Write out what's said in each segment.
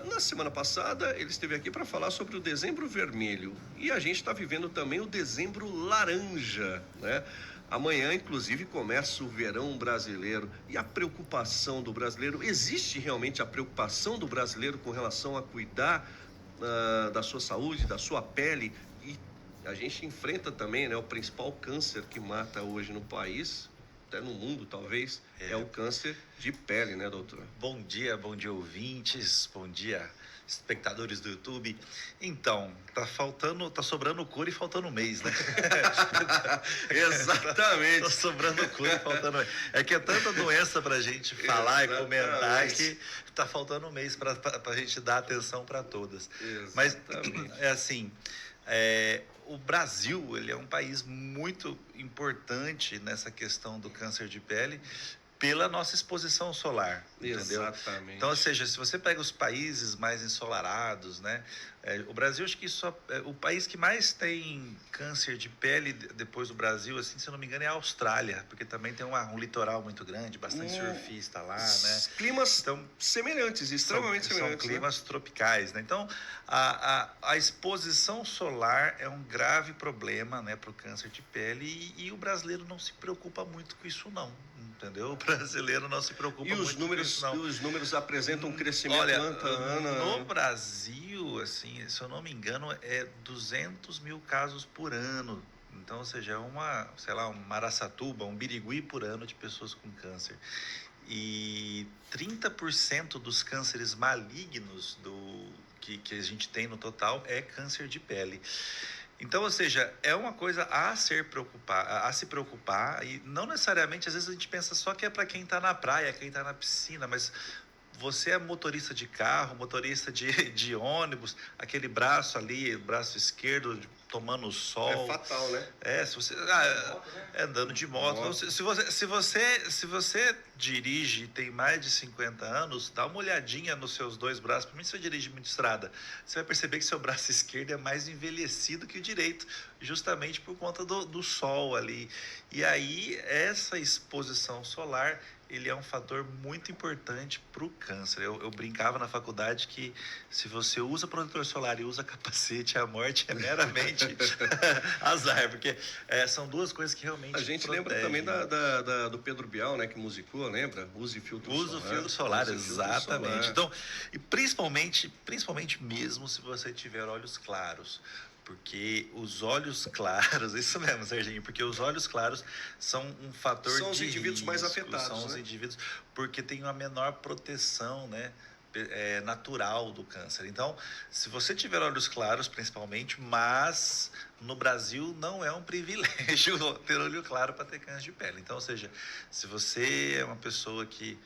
Na semana passada, ele esteve aqui para falar sobre o dezembro vermelho. E a gente está vivendo também o dezembro laranja, né? Amanhã, inclusive, começa o verão brasileiro. E a preocupação do brasileiro? Existe realmente a preocupação do brasileiro com relação a cuidar da sua saúde, da sua pele? E a gente enfrenta também, né, o principal câncer que mata hoje no país, até no mundo talvez, é o câncer de pele, né, doutor? Bom dia ouvintes, bom dia espectadores do YouTube. Então, tá sobrando cura e faltando um mês, né? Exatamente. Tá sobrando cura e faltando um mês. É que é tanta doença pra gente falar e comentar que tá faltando um mês pra gente dar atenção pra todas. Mas, é assim, o Brasil, ele é um país muito importante nessa questão do câncer de pele, pela nossa exposição solar, entendeu? Exatamente. Então, ou seja, se você pega os países mais ensolarados, né? O Brasil, acho que só é o país que mais tem câncer de pele depois do Brasil, assim, se eu não me engano, é a Austrália, porque também tem um litoral muito grande, bastante surfista lá, né? Climas semelhantes, extremamente semelhantes. São climas tropicais, né? Então, a exposição solar é um grave problema, né, para o câncer de pele e o brasileiro não se preocupa muito com isso, não. Entendeu? O brasileiro não se preocupa muito com isso, não. E os números apresentam um crescimento no Brasil, assim, se eu não me engano, é 200 mil casos por ano. Então, ou seja, é uma Araçatuba, um Birigui por ano de pessoas com câncer. E 30% dos cânceres malignos que a gente tem no total é câncer de pele. Então, ou seja, é uma coisa a se preocupar, e não necessariamente, às vezes a gente pensa só que é para quem está na praia, quem está na piscina, mas você é motorista de carro, motorista de ônibus, aquele braço ali, braço esquerdo, tomando sol. É fatal, né? Se você andando de moto. Então, se você dirige e tem mais de 50 anos, dá uma olhadinha nos seus dois braços. Para mim, se você dirige muito estrada, você vai perceber que seu braço esquerdo é mais envelhecido que o direito, justamente por conta do sol ali. E aí, essa exposição solar, ele é um fator muito importante para o câncer. Eu brincava na faculdade que se você usa protetor solar e usa capacete, a morte é meramente azar, porque são duas coisas que realmente a gente protegem. Lembra também do Pedro Bial, né, que musicou, lembra? Use filtro solar. Usa o filtro solar, exatamente. Então, e principalmente mesmo se você tiver olhos claros. Porque os olhos claros, isso mesmo, Serginho, porque os olhos claros são um fator de risco. São os indivíduos mais afetados, são os indivíduos, porque tem uma menor proteção, né, natural do câncer. Então, se você tiver olhos claros, principalmente, mas no Brasil não é um privilégio ter olho claro para ter câncer de pele. Então, ou seja, se você é uma pessoa que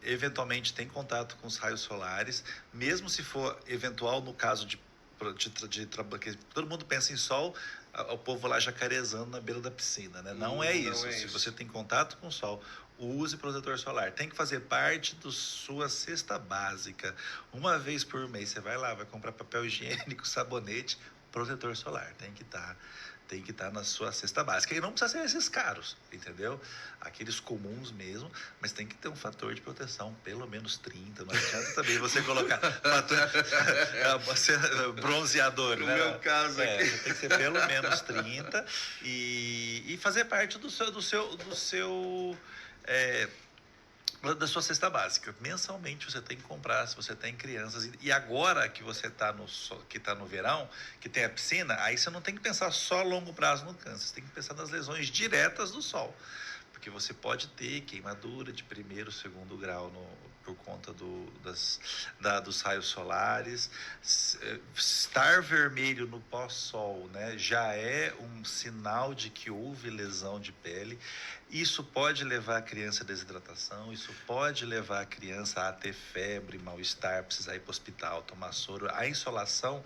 eventualmente tem contato com os raios solares, mesmo se for eventual no caso de que todo mundo pensa em sol, o povo lá jacarezando na beira da piscina, né? Não é isso. Se você tem contato com o sol, use protetor solar. Tem que fazer parte da sua cesta básica. Uma vez por mês você vai lá, vai comprar papel higiênico, sabonete, protetor solar. Tem que estar na sua cesta básica. E não precisa ser esses caros, entendeu? Aqueles comuns mesmo, mas tem que ter um fator de proteção, pelo menos 30. Não adianta também você colocar bronzeador, no né? meu caso aqui. Você tem que ser pelo menos 30 e fazer parte da sua cesta básica. Mensalmente você tem que comprar, se você tem crianças. E agora que você está no verão, que tem a piscina, aí você não tem que pensar só a longo prazo no câncer, você tem que pensar nas lesões diretas do sol. Porque você pode ter queimadura de primeiro, segundo grau por conta dos raios solares. Estar vermelho no pós-sol, né, já é um sinal de que houve lesão de pele. Isso pode levar a criança a desidratação, isso pode levar a criança a ter febre, mal-estar, precisar ir para o hospital, tomar soro. A insolação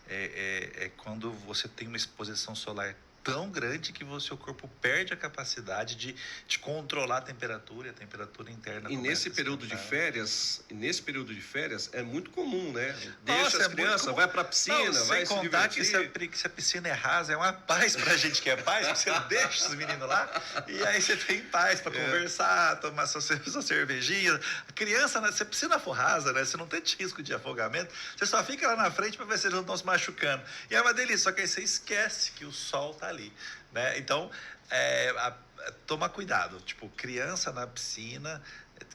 é quando você tem uma exposição solar tão grande que o seu corpo perde a capacidade de controlar a temperatura, e a temperatura interna E começa nesse a período de esquentar. férias é muito comum, né? Deixa Nossa, as muito crianças, comum. vai pra piscina, Não, vai sem se contar que divertir. se a piscina é rasa, é uma paz pra gente que é paz, porque você deixa os meninos lá, e aí você tem paz pra conversar, tomar sua cervejinha. A criança, né, se a piscina for rasa, né, você não tem risco de afogamento, você só fica lá na frente pra ver se eles não estão se machucando. E é uma delícia, só que aí você esquece que o sol tá ali, né? Então, toma cuidado. Tipo, criança na piscina,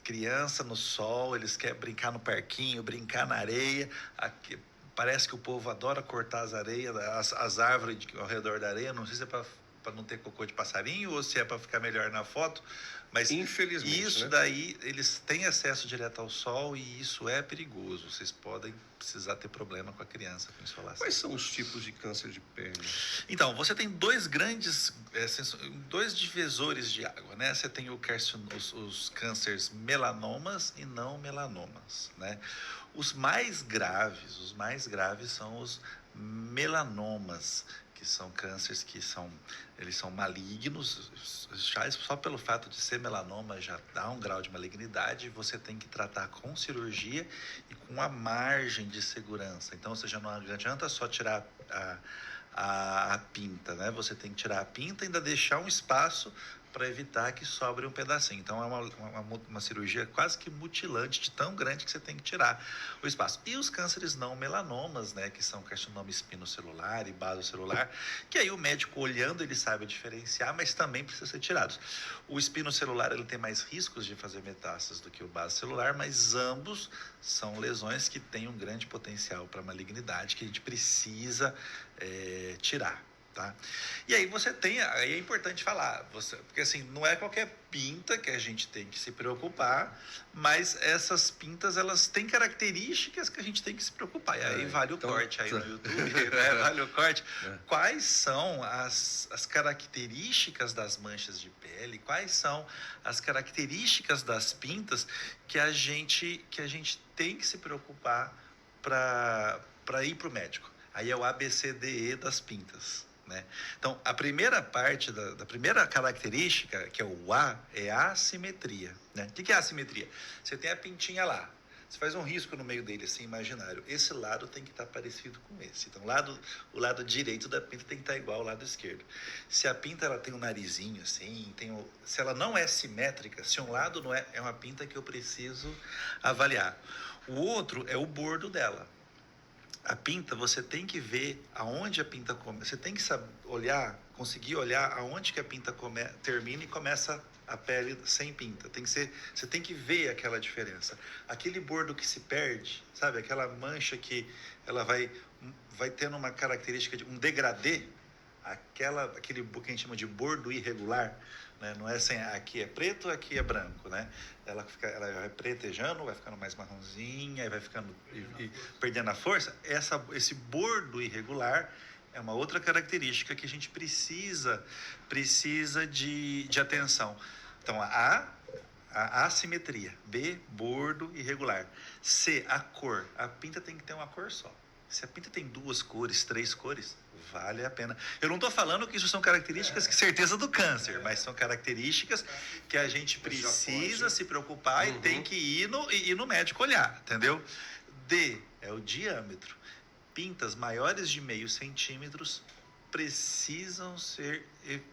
criança no sol, eles querem brincar no parquinho, brincar na areia. Aqui, parece que o povo adora cortar as areias, as árvores ao redor da areia. Não sei se é para não ter cocô de passarinho ou se é para ficar melhor na foto, mas Infelizmente, isso né? daí, eles têm acesso direto ao sol e isso é perigoso. Vocês podem precisar ter problema com a criança com insolação. Quais são os tipos de câncer de pele? Então, você tem dois divisores de água, né? Você tem os cânceres melanomas e não melanomas, né? Os mais graves são os melanomas, que são cânceres eles são malignos, já só pelo fato de ser melanoma já dá um grau de malignidade, você tem que tratar com cirurgia e com a margem de segurança. Então, ou seja, não adianta só tirar a pinta, né? Você tem que tirar a pinta e ainda deixar um espaço para evitar que sobre um pedacinho. Então é uma cirurgia quase que mutilante, de tão grande que você tem que tirar o espaço. E os cânceres não melanomas, né, que são carcinoma espinocelular e basocelular, que aí o médico olhando ele sabe diferenciar, mas também precisa ser tirados. O espinocelular ele tem mais riscos de fazer metástases do que o basocelular, mas ambos são lesões que têm um grande potencial para malignidade que a gente precisa tirar. Tá? E aí aí é importante falar, porque assim, não é qualquer pinta que a gente tem que se preocupar, mas essas pintas, elas têm características que a gente tem que se preocupar. E aí vale o corte aí no YouTube, né? Vale o corte. Quais são as características das manchas de pele? Quais são as características das pintas que a gente tem que se preocupar para ir para o médico? Aí é o ABCDE das pintas. Né? Então, a primeira parte da primeira característica, que é o A, é a assimetria. Né? O que é a assimetria? Você tem a pintinha lá, você faz um risco no meio dele, assim, imaginário. Esse lado tem que estar parecido com esse. Então, o lado direito da pinta tem que estar igual ao lado esquerdo. Se a pinta ela tem um narizinho assim, se ela não é simétrica, se um lado não é uma pinta que eu preciso avaliar. O outro é o bordo dela. A pinta, você tem que ver aonde a pinta começa. Você tem que conseguir olhar aonde que a pinta termina e começa a pele sem pinta. Você tem que ver aquela diferença. Aquele bordo que se perde, sabe? Aquela mancha que ela vai tendo uma característica de um degradê, aquele que a gente chama de bordo irregular, né? Não é assim, aqui é preto, aqui é branco, né? Ela vai pretejando, vai ficando mais marronzinha, vai ficando e perdendo a força. Esse bordo irregular é uma outra característica que a gente precisa de atenção. Então, a assimetria. B, bordo irregular. C, a cor. A pinta tem que ter uma cor só. Se a pinta tem 2 cores, 3 cores, vale a pena. Eu não estou falando que isso são características que certeza do câncer, mas são características que a gente precisa se preocupar e tem que ir no médico olhar, entendeu? D é o diâmetro. Pintas maiores de 0,5 centímetros precisam ser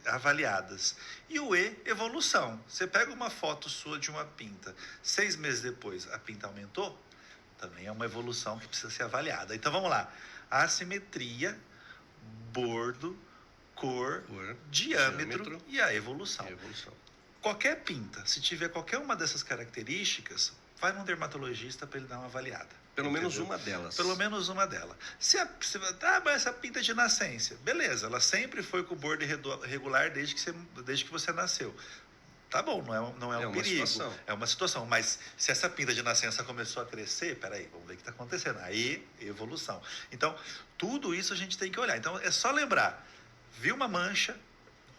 avaliadas. E o E, evolução. Você pega uma foto sua de uma pinta, 6 meses depois a pinta aumentou, também é uma evolução que precisa ser avaliada. Então vamos lá. Assimetria, bordo, cor, diâmetro e a evolução. Qualquer pinta, se tiver qualquer uma dessas características, vai num dermatologista para ele dar uma avaliada. Pelo menos uma delas. Pelo menos uma delas. Mas essa pinta de nascença, beleza, ela sempre foi com o bordo irregular desde que você nasceu. Tá bom, não é um perigo, é uma situação. Mas se essa pinta de nascença começou a crescer, peraí, vamos ver o que está acontecendo. Aí, evolução. Então, tudo isso a gente tem que olhar. Então, é só lembrar, viu uma mancha,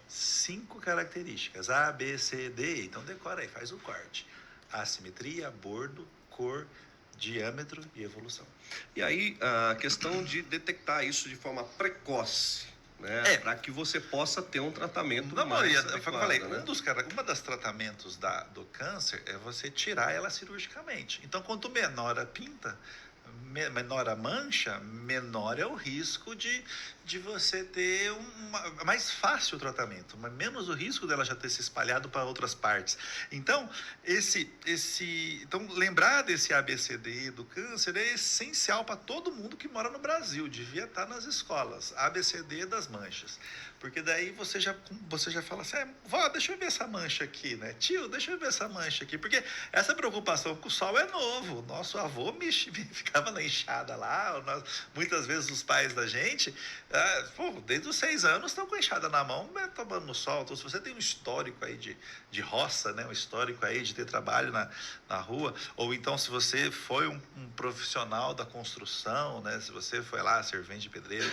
5 características, A, B, C, D, então decora aí, faz o corte. Assimetria, bordo, cor, diâmetro e evolução. E aí, a questão de detectar isso de forma precoce, né? Para que você possa ter um tratamento na mais maioria, adequado, eu falei, né? uma das tratamentos do câncer é você tirar ela cirurgicamente. Então, quanto menor a pinta, menor a mancha, menor é o risco de você ter mais fácil o tratamento, mas menos o risco dela já ter se espalhado para outras partes. Então, então lembrar desse ABCD do câncer é essencial para todo mundo que mora no Brasil, devia estar nas escolas, ABCD das manchas. Porque daí você já fala assim, vó, deixa eu ver essa mancha aqui, né? Tio, deixa eu ver essa mancha aqui. Porque essa preocupação com o sol é novo. Nosso avô ficava na enxada lá, muitas vezes os pais da gente, desde os 6 anos estão com a enxada na mão, tomando no sol. Então, se você tem um histórico aí de roça, né? Um histórico aí de ter trabalho na rua, ou então se você foi um profissional da construção, né? Se você foi lá, servente de pedreiro,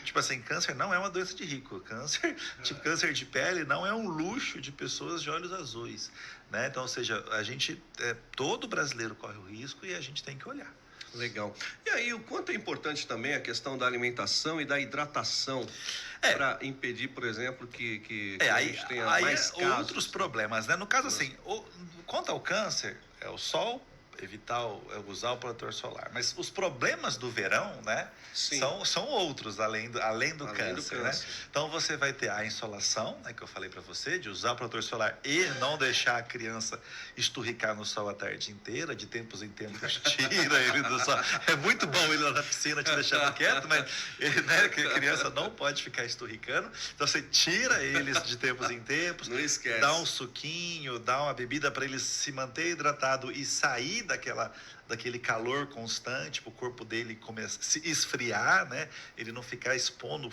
tipo assim, câncer não é uma doença de rico. Câncer de pele não é um luxo de pessoas de olhos azuis, né? Então, ou seja, todo brasileiro corre o risco e a gente tem que olhar. Legal. E aí, o quanto é importante também a questão da alimentação e da hidratação para impedir, por exemplo, que a gente tenha mais casos? Outros problemas, né? No caso, assim, quanto ao câncer, é o sol, usar o protetor solar. Mas os problemas do verão, né? São outros, além do câncer, né? Então, você vai ter a insolação, né, que eu falei para você, de usar o protetor solar e não deixar a criança esturricar no sol a tarde inteira, de tempos em tempos tira ele do sol. É muito bom ele lá na piscina te deixando quieto, mas né, que a criança não pode ficar esturricando. Então, você tira eles de tempos em tempos, não esquece. Dá um suquinho, dá uma bebida para ele se manter hidratado e sair daquele calor constante, para o corpo dele começar a se esfriar, né? Ele não ficar expondo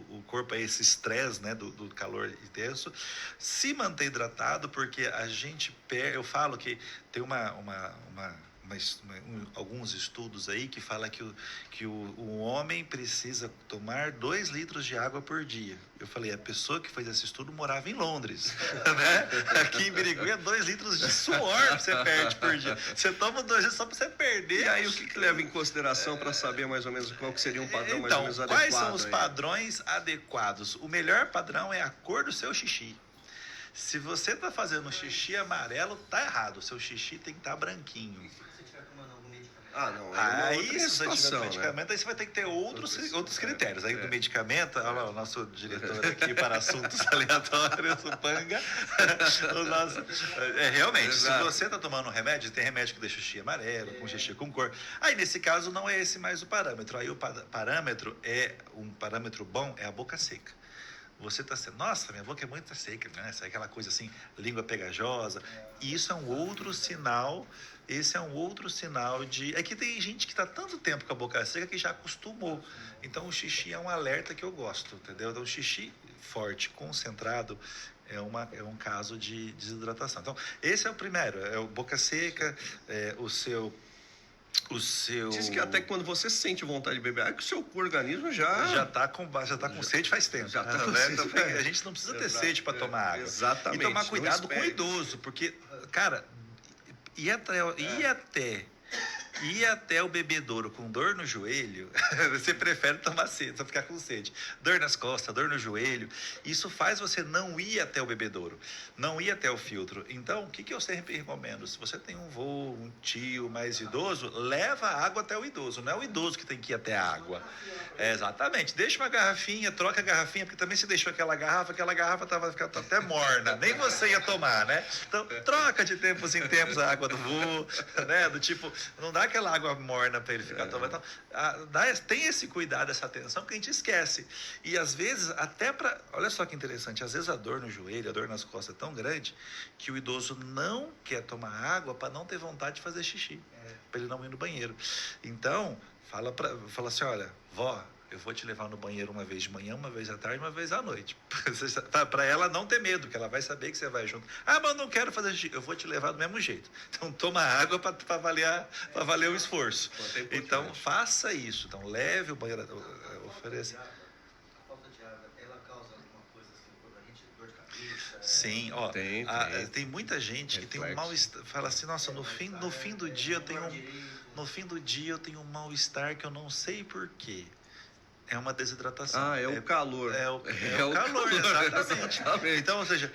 o corpo a esse estresse, né? do calor intenso. Se manter hidratado, porque eu falo que tem alguns estudos aí que fala que o homem precisa tomar 2 litros de água por dia. Eu falei, a pessoa que fez esse estudo morava em Londres, né? Aqui em Birigui é 2 litros de suor que você perde por dia. Você toma 2 litros só para você perder. E aí, o que leva em consideração para saber mais ou menos qual que seria um padrão mais ou menos adequado? Quais são os padrões adequados? O melhor padrão é a cor do seu xixi. Se você está fazendo xixi amarelo, tá errado. O seu xixi tem que estar branquinho. Não. Aí se você tiver medicamento, aí você vai ter que ter outros critérios. Aí do medicamento, olha lá, o nosso diretor aqui para assuntos aleatórios, o Panga. Realmente, se você está tomando um remédio, tem remédio que deixa o xixi amarelo, com xixi com cor. Aí nesse caso não é esse mais o parâmetro. Aí o parâmetro um parâmetro bom é a boca seca. Você está sendo, nossa, minha boca é muito seca, né? Essa é aquela coisa assim, língua pegajosa. E isso é um outro sinal. Esse é um outro sinal de... É que tem gente que está tanto tempo com a boca seca que já acostumou. Então, o xixi é um alerta que eu gosto, entendeu? Então, o xixi forte, concentrado, é um caso de desidratação. Então, esse é o primeiro. É o boca seca, o seu... Diz que até quando você sente vontade de beber água, que o seu organismo já está com sede faz tempo. Já tá né? Então, a gente não precisa ter sede para tomar água. Exatamente. E tomar cuidado com o idoso, porque, cara... E até o bebedouro com dor no joelho, você prefere tomar sede, só ficar com sede. Dor nas costas, dor no joelho. Isso faz você não ir até o bebedouro, não ir até o filtro. Então, o que eu sempre recomendo? Se você tem um vô, um tio mais idoso, leva a água até o idoso. Não é o idoso que tem que ir até a água. Exatamente. Deixa uma garrafinha, troca a garrafinha, porque também se deixou aquela garrafa vai ficar até morna. Nem você ia tomar, né? Então, troca de tempos em tempos a água do vô, né? Do tipo, não dá aquela água morna para ele ficar tomando. Então, tem esse cuidado, essa atenção que a gente esquece. E às vezes, olha só que interessante, às vezes a dor no joelho, a dor nas costas é tão grande que o idoso não quer tomar água para não ter vontade de fazer xixi, para ele não ir no banheiro. Então, fala assim, olha, vó, eu vou te levar no banheiro uma vez de manhã, uma vez à tarde, uma vez à noite. Para ela não ter medo, que ela vai saber que você vai junto. Mas eu não quero fazer xixi. Eu vou te levar do mesmo jeito. Então, toma água para valer o esforço. Então, faça isso. Então, leve o banheiro, ofereça. A falta de água, ela causa alguma coisa assim, quando a gente dor de cabeça? Sim, tem muita gente que tem um mal-estar. Fala assim, nossa, no fim do dia eu tenho um mal-estar que eu não sei por quê. é uma desidratação. Ah, é o calor. É o calor, exatamente. Então, ou seja,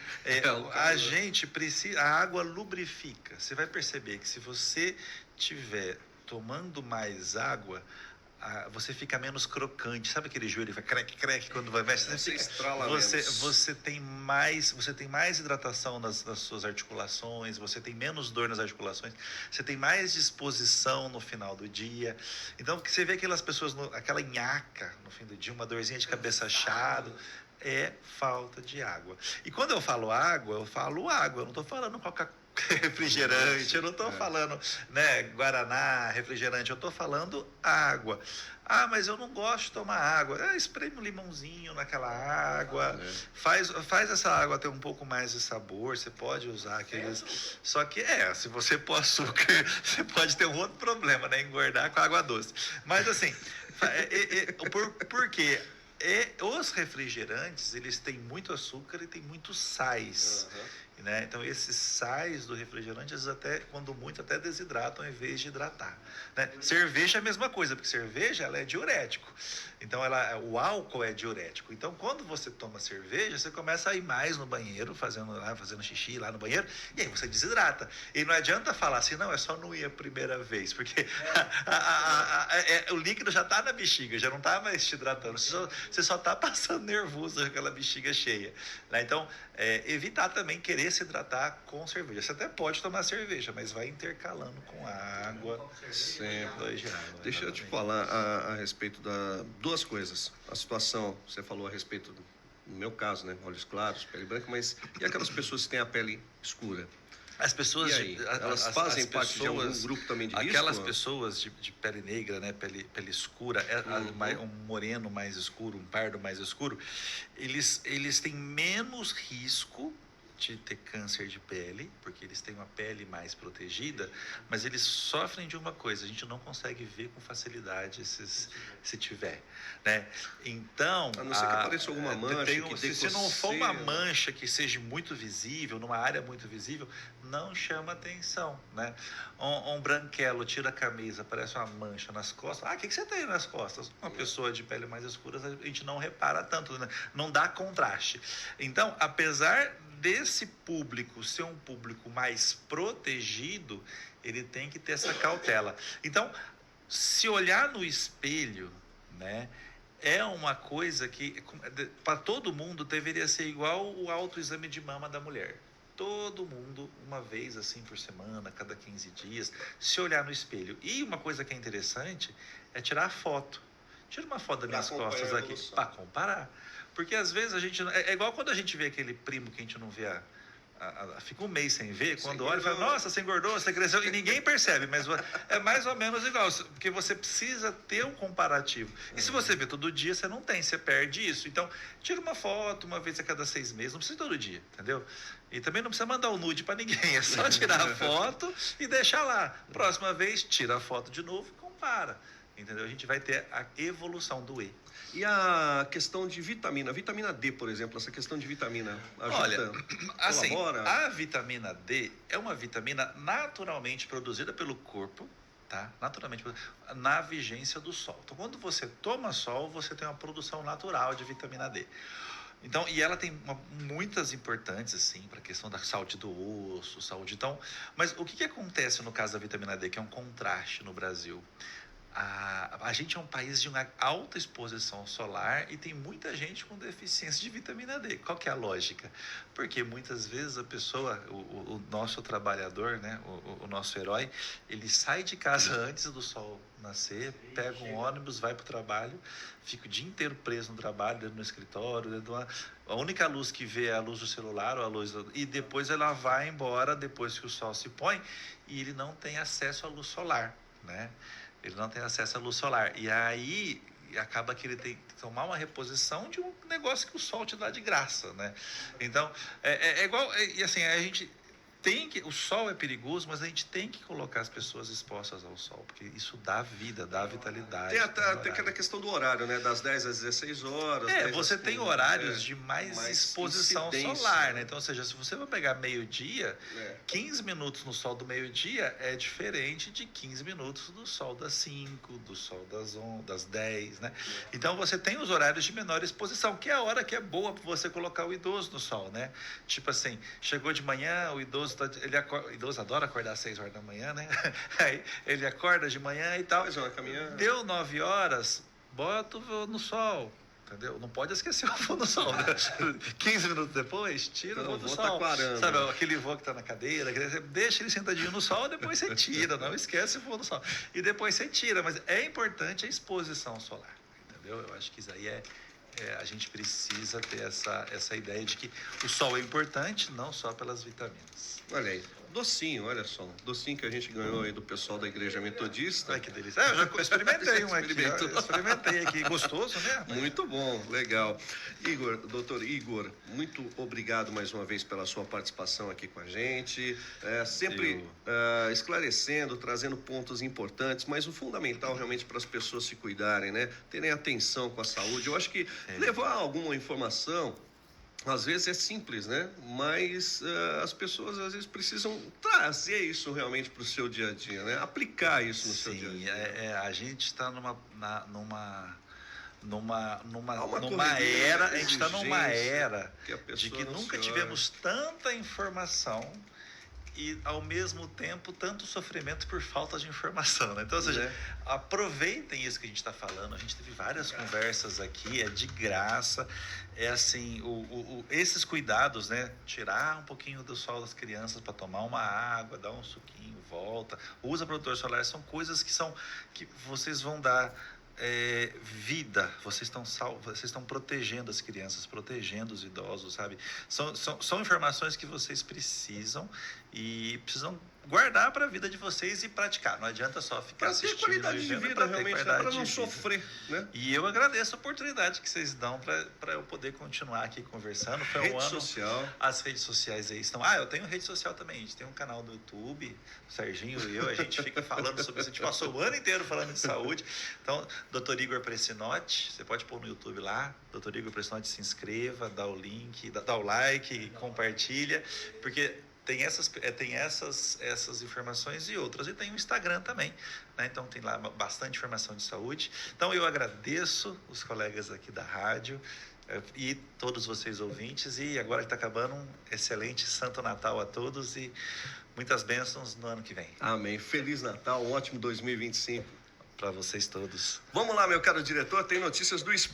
a gente precisa, a água lubrifica. Você vai perceber que se você tiver tomando mais água, você fica menos crocante. Sabe aquele joelho que vai creque quando vai mexer? Você tem mais hidratação nas suas articulações, você tem menos dor nas articulações, você tem mais disposição no final do dia. Então, você vê aquelas pessoas, aquela nhaca no fim do dia, uma dorzinha de cabeça achado, é falta de água. E quando eu falo água, eu não estou falando Coca-Cola, refrigerante, eu não estou falando, né, Guaraná, refrigerante, eu estou falando água. Ah, mas eu não gosto de tomar água. Espreme um limãozinho naquela água, faz essa água ter um pouco mais de sabor, você pode usar aqueles... Só que, se você pôr açúcar, você pode ter um outro problema, né, engordar com água doce. Mas assim, por quê? Os refrigerantes, eles têm muito açúcar e têm muito sais. Né? Então, esses sais do refrigerante, eles quando muito, até desidratam em vez de hidratar. Né? Cerveja é a mesma coisa, porque cerveja ela é diurético. Então, o álcool é diurético. Então, quando você toma cerveja, você começa a ir mais no banheiro, fazendo xixi lá no banheiro, e aí você desidrata. E não adianta falar assim, não, é só não ir a primeira vez, porque o líquido já está na bexiga, já não está mais te hidratando. Você só está passando nervoso com aquela bexiga cheia. Né? Então, evitar também querer se hidratar com cerveja. Você até pode tomar cerveja, mas vai intercalando com água. Sempre. Deixa eu te falar a respeito duas coisas. A situação, você falou a respeito, no meu caso, né? Olhos claros, pele branca, mas e aquelas pessoas que têm a pele escura? As pessoas, elas fazem parte de algum grupo também de risco? Aquelas pessoas de pele negra, né, pele escura, um moreno mais escuro, um pardo mais escuro, eles têm menos risco de ter câncer de pele, porque eles têm uma pele mais protegida, mas eles sofrem de uma coisa, a gente não consegue ver com facilidade se tiver, né? Então, a não ser que apareça alguma mancha, se não for uma mancha que seja muito visível, numa área muito visível, não chama atenção, né? Um branquelo tira a camisa, aparece uma mancha nas costas. O que você tem nas costas? Uma pessoa de pele mais escura, a gente não repara tanto, né? Não dá contraste. Então, apesar desse público ser um público mais protegido, ele tem que ter essa cautela. Então, se olhar no espelho, né, é uma coisa que para todo mundo deveria ser igual o autoexame de mama da mulher. Todo mundo, uma vez assim por semana, cada 15 dias, se olhar no espelho. E uma coisa que é interessante é tirar a foto. Tira uma foto das minhas costas aqui para comparar. Porque às vezes a gente... É igual quando a gente vê aquele primo que a gente não vê fica um mês sem ver, quando olha e fala, nossa, você engordou, você cresceu, e ninguém percebe, mas é mais ou menos igual, porque você precisa ter um comparativo. E se você vê todo dia, você não tem, você perde isso. Então, tira uma foto uma vez a cada 6 meses, não precisa todo dia, entendeu? E também não precisa mandar o nude para ninguém, é só tirar a foto e deixar lá. Próxima vez, tira a foto de novo e compara. Entendeu? A gente vai ter a evolução do E. E a questão de vitamina D, por exemplo, essa questão de vitamina ajuda? Olha, assim, colabora? A vitamina D é uma vitamina naturalmente produzida pelo corpo, tá? Naturalmente, na vigência do sol. Então, quando você toma sol, você tem uma produção natural de vitamina D. Então, e ela tem muitas importantes, assim, para a questão da saúde do osso, saúde. Então, mas o que acontece no caso da vitamina D, que é um contraste no Brasil? A gente é um país de uma alta exposição solar e tem muita gente com deficiência de vitamina D. Qual que é a lógica? Porque muitas vezes a pessoa, o nosso trabalhador, né, o nosso herói, ele sai de casa antes do sol nascer, pega um ônibus, vai para o trabalho, fica o dia inteiro preso no trabalho, dentro do escritório, a única luz que vê é a luz do celular, ou e depois ela vai embora depois que o sol se põe e ele não tem acesso à luz solar, né? Ele não tem acesso à luz solar. E aí acaba que ele tem que tomar uma reposição de um negócio que o sol te dá de graça, né? Então, é igual... E assim, a gente... o sol é perigoso, mas a gente tem que colocar as pessoas expostas ao sol, porque isso dá vida, dá vitalidade. Tem aquela questão do horário, né? Das 10 às 16 horas. 10 Você às tem 15, horários de mais exposição incidência, solar, né? Então, ou seja, se você vai pegar meio-dia, É. 15 minutos no sol do meio-dia é diferente de 15 minutos do sol das 5, do sol das 10, né? Então, você tem os horários de menor exposição, que é a hora que é boa para você colocar o idoso no sol, né? Tipo assim, chegou de manhã, o idoso o idoso adora acordar às 6 horas da manhã, né? Aí ele acorda de manhã e tal. Faz uma caminhada. Deu 9 horas, bota o voo no sol. Entendeu? Não pode esquecer o voo no sol, né? 15 minutos depois, tira Então, o voo do tá sol. quarando. Sabe, aquele voo que tá na cadeira, deixa ele sentadinho no sol, depois você tira, não esquece o voo no sol. E depois você tira, mas é importante a exposição solar, entendeu? Eu acho que isso aí a gente precisa ter essa ideia de que o sol é importante, não só pelas vitaminas. Olha aí, docinho, olha só. Docinho que a gente ganhou aí do pessoal da Igreja Metodista. Ai, que delícia. Eu já experimentei um aqui. Experimentou. Experimentei aqui. Gostoso, né? Muito bom, legal. Doutor Igor, muito obrigado mais uma vez pela sua participação aqui com a gente. Sempre esclarecendo, trazendo pontos importantes, mas o fundamental realmente para as pessoas se cuidarem, né? Terem atenção com a saúde. Eu acho que levar alguma informação, às vezes é simples, né? Mas as pessoas às vezes precisam trazer isso realmente para o seu dia a dia, né? Aplicar isso no seu dia a dia. A gente está numa correria, era, a gente está numa era que a pessoa de que não nunca se tivemos tanta informação e, ao mesmo tempo, tanto sofrimento por falta de informação, né? Então, ou seja, aproveitem isso que a gente está falando. A gente teve várias conversas aqui, é de graça. É assim, esses cuidados, né? Tirar um pouquinho do sol das crianças para tomar uma água, dar um suquinho, volta. Usa protetor solar, são coisas que vocês vão dar vida. Vocês estão protegendo as crianças, protegendo os idosos, sabe? São informações que vocês precisam e precisam guardar para a vida de vocês e praticar. Não adianta só ficar assistindo. Para ter qualidade de vida, realmente, para não sofrer, né? E eu agradeço a oportunidade que vocês dão para eu poder continuar aqui conversando. Foi Rede um ano. social. As redes sociais aí estão. Eu tenho rede social também. A gente tem um canal no YouTube, o Serginho e eu, a gente fica falando sobre isso. A gente passou o ano inteiro falando de saúde. Então, Dr. Igor Pressinotti, você pode pôr no YouTube lá. Dr. Igor Pressinotti, se inscreva, dá o link, dá o like, compartilha, porque tem essas informações e outras. E tem o Instagram também, né? Então tem lá bastante informação de saúde. Então eu agradeço os colegas aqui da rádio e todos vocês ouvintes. E agora que está acabando, um excelente Santo Natal a todos e muitas bênçãos no ano que vem. Amém. Feliz Natal, um ótimo 2025. Para vocês todos. Vamos lá, meu caro diretor, tem notícias do esporte.